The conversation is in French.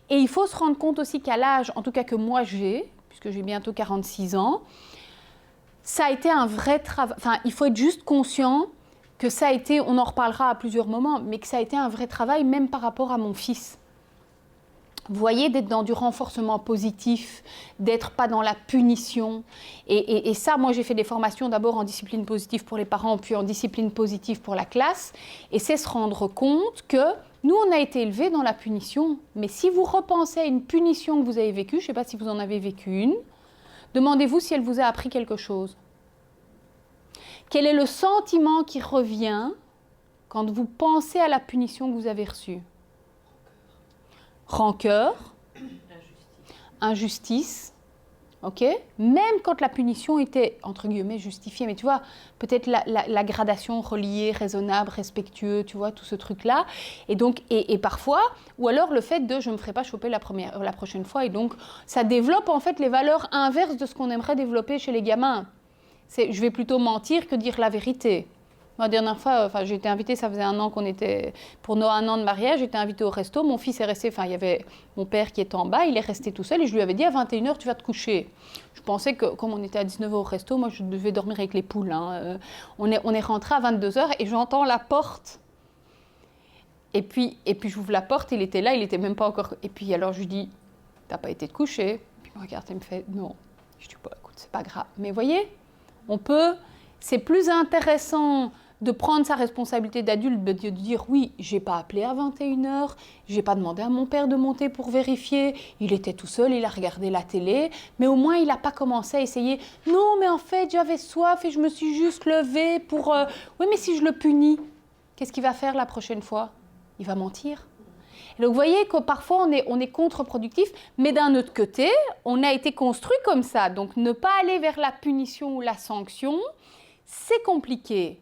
Et il faut se rendre compte aussi qu'à l'âge, en tout cas que moi j'ai, puisque j'ai bientôt 46 ans, ça a été un vrai travail. Enfin, il faut être juste conscient que ça a été, on en reparlera à plusieurs moments, mais que ça a été un vrai travail même par rapport à mon fils. Vous voyez, d'être dans du renforcement positif, d'être pas dans la punition. Et ça, moi, j'ai fait des formations d'abord en discipline positive pour les parents, puis en discipline positive pour la classe. Et c'est se rendre compte que nous, on a été élevés dans la punition. Mais si vous repensez à une punition que vous avez vécue, je ne sais pas si vous en avez vécu une, demandez-vous si elle vous a appris quelque chose. Quel est le sentiment qui revient quand vous pensez à la punition que vous avez reçue? Rancœur, injustice, ok? Même quand la punition était, entre guillemets, justifiée, mais tu vois, peut-être la gradation reliée, raisonnable, respectueux, tu vois, tout ce truc-là. Et donc, et parfois, ou alors le fait de je ne me ferai pas choper la prochaine fois, et donc ça développe en fait les valeurs inverses de ce qu'on aimerait développer chez les gamins. Je vais plutôt mentir que dire la vérité. La dernière fois, j'ai été invitée, ça faisait 1 an qu'on était, pour nos 1 an de mariage, j'étais invitée au resto, mon fils est resté, il y avait mon père qui était en bas, il est resté tout seul et je lui avais dit à 21h tu vas te coucher. Je pensais que comme on était à 19h au resto, moi je devais dormir avec les poules. On est rentré à 22h et j'entends la porte. Et puis j'ouvre la porte, il était là, il était même pas encore... Et puis alors je lui dis, t'as pas été te coucher? Puis il me regarde et me fait, non. Je dis, bah, écoute, c'est pas grave. Mais vous voyez, c'est plus intéressant de prendre sa responsabilité d'adulte, de dire oui, j'ai pas appelé à 21h, j'ai pas demandé à mon père de monter pour vérifier, il était tout seul, il a regardé la télé, mais au moins il n'a pas commencé à essayer, non mais en fait j'avais soif et je me suis juste levée pour... Oui mais si je le punis, qu'est-ce qu'il va faire la prochaine fois? Il va mentir. Et donc vous voyez que parfois on est contre-productif, mais d'un autre côté, on a été construit comme ça, donc ne pas aller vers la punition ou la sanction, c'est compliqué.